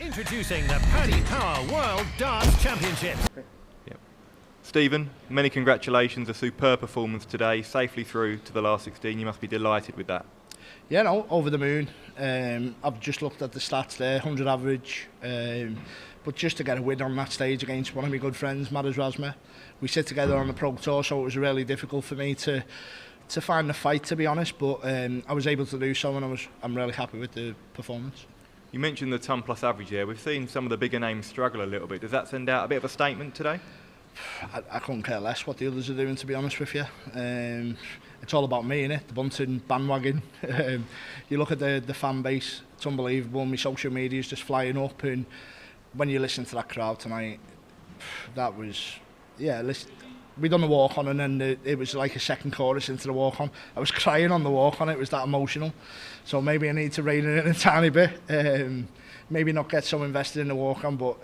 Introducing the Paddy Power World Darts Championships. Yep. Stephen, many congratulations, a superb performance today, safely through to the last 16. You must be delighted with that. Yeah, no, over the moon. I've just looked at the stats there, 100 average. But just to get a win on that stage against one of my good friends, Madas Razma. We sit together on the Pro Tour, so it was really difficult for me to find the fight, to be honest. But I was able to do so, and I'm really happy with the performance. You mentioned the ton plus average there. We've seen some of the bigger names struggle a little bit. Does that send out a bit of a statement today? I couldn't care less what the others are doing, to be honest with you. It's all about me, innit? The Bunting bandwagon. You look at the fan base, it's unbelievable. My social media is just flying up, and when you listen to that crowd tonight, that was, yeah, listen, we done the walk on, and then it was like a second chorus into the walk on. I was crying on the walk on, it was that emotional. So maybe I need to rein it in a tiny bit. Maybe not get so invested in the walk on, but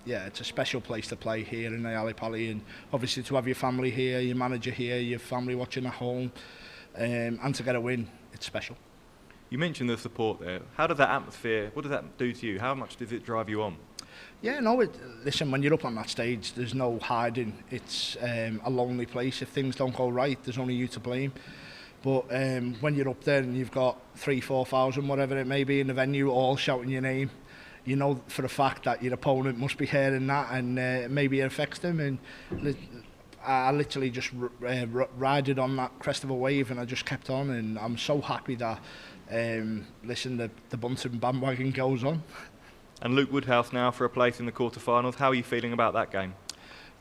yeah, it's a special place to play here in the Ali Pali, and obviously to have your family here, your manager here, your family watching at home, and to get a win, it's special. You mentioned the support there. How does that atmosphere, what does that do to you? How much does it drive you on? Yeah, no, listen, when you're up on that stage, there's no hiding. It's a lonely place. If things don't go right, there's only you to blame. But when you're up there and you've got 3,000-4,000, whatever it may be, in the venue, all shouting your name, you know for a fact that your opponent must be hearing that, and maybe it affects them. And I literally just rided on that crest of a wave, and I just kept on. And I'm so happy that, listen, the Bunting bandwagon goes on. And Luke Woodhouse now for a place in the quarterfinals. How are you feeling about that game?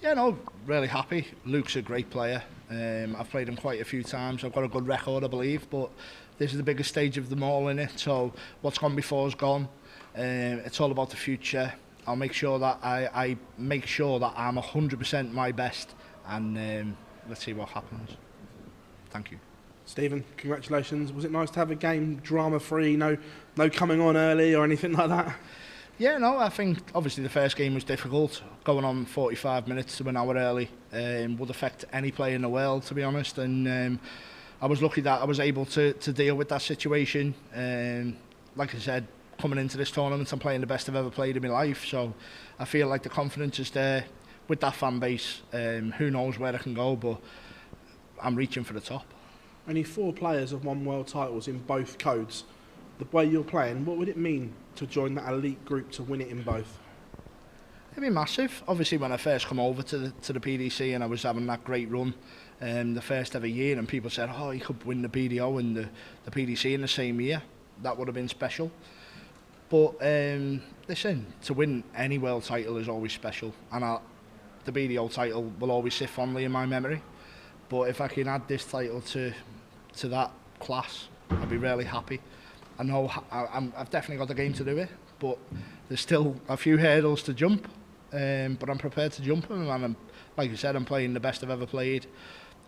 Yeah, no, really happy. Luke's a great player. I've played him quite a few times. I've got a good record, I believe, but this is the biggest stage of them all, in it. So what's gone before is gone. It's all about the future. I'll make sure that I make sure that I'm 100% my best, and let's see what happens. Thank you. Stephen, congratulations. Was it nice to have a game drama-free, no coming on early or anything like that? Yeah, no, I think obviously the first game was difficult. Going on 45 minutes to an hour early would affect any player in the world, to be honest. And I was lucky that I was able to deal with that situation. Like I said, coming into this tournament, I'm playing the best I've ever played in my life. So I feel like the confidence is there with that fan base. Who knows where I can go, but I'm reaching for the top. Only 4 players have won world titles in both codes. The way you're playing, what would it mean to join that elite group to win it in both? It'd be massive. Obviously, when I first come over to the PDC and I was having that great run, the first ever year, and people said, oh, you could win the BDO and the PDC in the same year. That would have been special. But listen, to win any world title is always special, and the BDO title will always sit fondly in my memory. But if I can add this title to that class, I'd be really happy. I know I've definitely got the game to do it, but there's still a few hurdles to jump. But I'm prepared to jump them, and like you said, I'm playing the best I've ever played.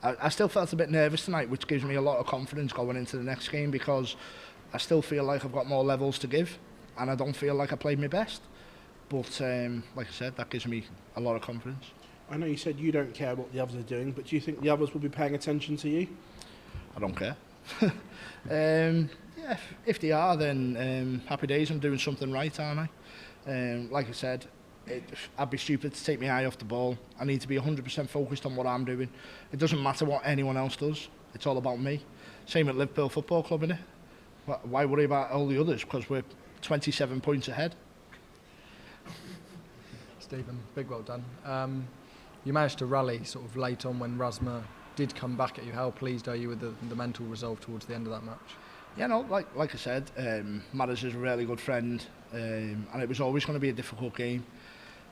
I still felt a bit nervous tonight, which gives me a lot of confidence going into the next game, because I still feel like I've got more levels to give, and I don't feel like I played my best. But like I said, that gives me a lot of confidence. I know you said you don't care what the others are doing, but do you think the others will be paying attention to you? I don't care. Yeah, if they are, then happy days. I'm doing something right, aren't I? Like I said, I'd be stupid to take my eye off the ball. I need to be 100% focused on what I'm doing. It doesn't matter what anyone else does. It's all about me. Same at Liverpool Football Club, innit? Why worry about all the others? Because we're 27 points ahead. Stephen, big well done. You managed to rally sort of late on when Razma did come back at you. How pleased are you with the mental resolve towards the end of that match? Yeah, no, like I said, Madas is a really good friend, and it was always going to be a difficult game.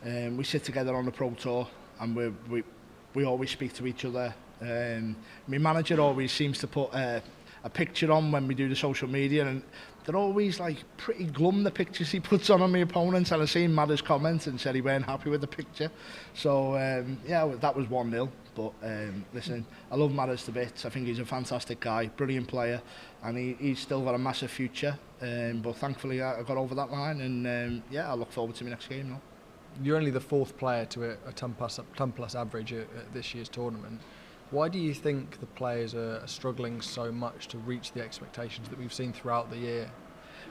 We sit together on the Pro Tour, and we always speak to each other. My manager always seems to put a picture on when we do the social media, and they're always like pretty glum, the pictures he puts on my opponents. And I seen Madas comment and said he weren't happy with the picture. So yeah, that was 1-0. But listen, I love Madas to bits. I think he's a fantastic guy, brilliant player, and he's still got a massive future. But thankfully I got over that line, and yeah, I look forward to my next game now. You're only the 4th player to a ton plus average at this year's tournament. Why do you think the players are struggling so much to reach the expectations that we've seen throughout the year?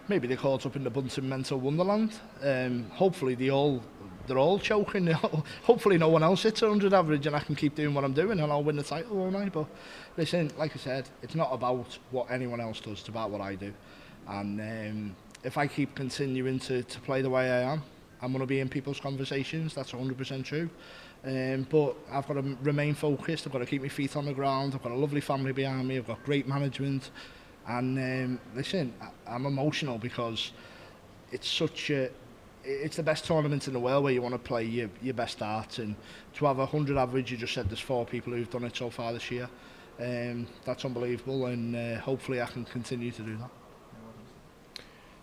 maybe they're caught up in the Bunting mental wonderland. Hopefully they're all choking. Hopefully no one else hits 100 average and I can keep doing what I'm doing and I'll win the title, won't I? But listen, like I said, it's not about what anyone else does, it's about what I do. And if I keep continuing to play the way I am, I'm going to be in people's conversations. That's 100% true. But I've got to remain focused. I've got to keep my feet on the ground. I've got a lovely family behind me. I've got great management. And listen, I'm emotional because it's the best tournament in the world where you want to play your best darts. And to have 100 average, you just said there's 4 people who've done it so far this year. That's unbelievable, and hopefully I can continue to do that.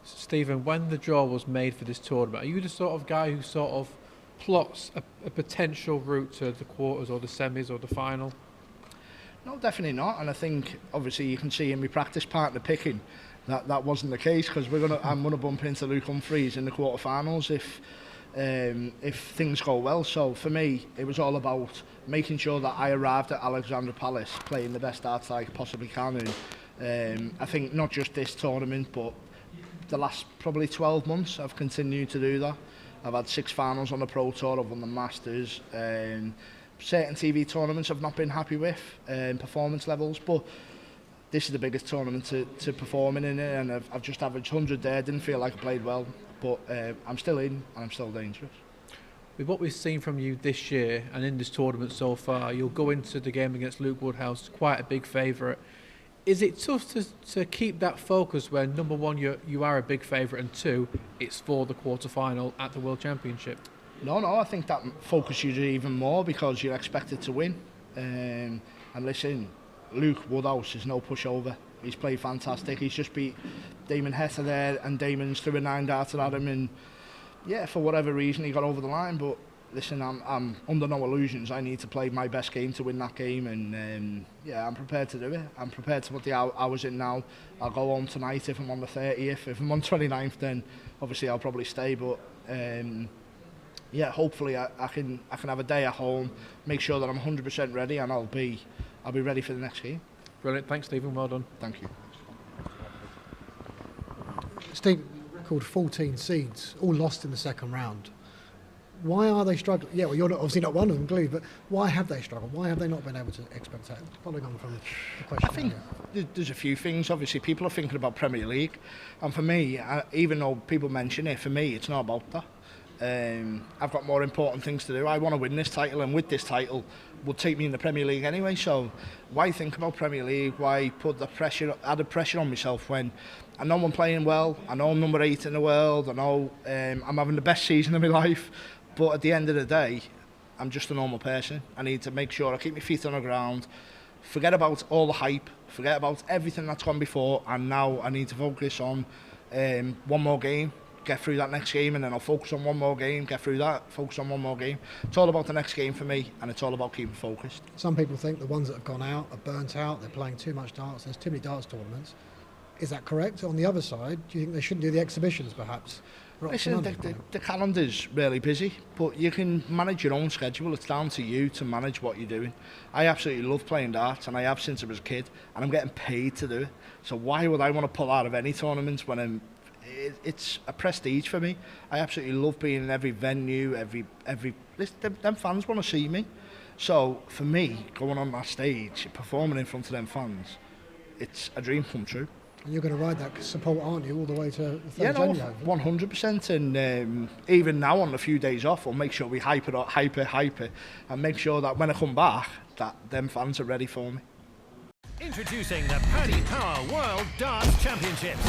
Stephen, when the draw was made for this tournament, are you the sort of guy who sort of plots a potential route to the quarters or the semis or the final? No, definitely not. And I think, obviously, you can see in my practice partner picking that wasn't the case, because I'm gonna bump into Luke Humphries in the quarterfinals if things go well. So for me, it was all about making sure that I arrived at Alexandra Palace playing the best darts I possibly can. And I think not just this tournament, but the last probably 12 months, I've continued to do that. I've had 6 finals on the Pro Tour, I've won the Masters. Certain TV tournaments I've not been happy with, performance levels, but this is the biggest tournament to perform in it, and I've just averaged 100 there. Didn't feel like I played well, but I'm still in and I'm still dangerous. With what we've seen from you this year and in this tournament so far, you'll go into the game against Luke Woodhouse, quite a big favourite. Is it tough to keep that focus when, number one, you are a big favourite, and 2, it's for the quarter-final at the World Championship? No, I think that focuses you even more because you're expected to win. And listen, Luke Woodhouse is no pushover. He's played fantastic. He's just beat Damon Heta there, and Damon's threw a 9-darter at him, and yeah, for whatever reason he got over the line. But listen, I'm under no illusions. I need to play my best game to win that game, and yeah, I'm prepared to do it. I'm prepared to put the hours in now. I'll go home tonight if I'm on the 30th. If I'm on 29th, then obviously I'll probably stay. But yeah, hopefully I can have a day at home, make sure that I'm 100% ready, and I'll be ready for the next game. Brilliant. Thanks, Stephen. Well done. Thank you. Steve called 14 seeds, all lost in the second round. Why are they struggling? Yeah, well, you're obviously not one of them, clearly, but why have they struggled? Why have they not been able to expect that? Following on from the question. I think there's a few things. Obviously, people are thinking about Premier League, and for me, even though people mention it, for me, it's not about that. I've got more important things to do. I want to win this title, and with this title will take me in the Premier League anyway, so why think about Premier League? Why put the added pressure on myself when I know I'm playing well, I know I'm number 8 in the world, I know I'm having the best season of my life, but at the end of the day, I'm just a normal person. I need to make sure I keep my feet on the ground, forget about all the hype, forget about everything that's gone before, and now I need to focus on one more game, get through that next game, and then I'll focus on one more game, get through that, focus on one more game. It's all about the next game for me, and it's all about keeping focused. Some people think the ones that have gone out are burnt out, they're playing too much darts, there's too many darts tournaments. Is that correct? On the other side, do you think they shouldn't do the exhibitions perhaps? Listen, the calendar's really busy, but you can manage your own schedule. It's down to you to manage what you're doing. I absolutely love playing darts, and I have since I was a kid, and I'm getting paid to do it. So why would I want to pull out of any tournament when it's a prestige for me? I absolutely love being in every venue, them fans want to see me. So for me, going on that stage, performing in front of them fans, it's a dream come true. And you're going to ride that support, aren't you, all the way to the 3rd January? Yeah, no, 100%. And even now on the few days off, we'll make sure we hype it, and make sure that when I come back, that them fans are ready for me. Introducing the Paddy Power World Darts Championships.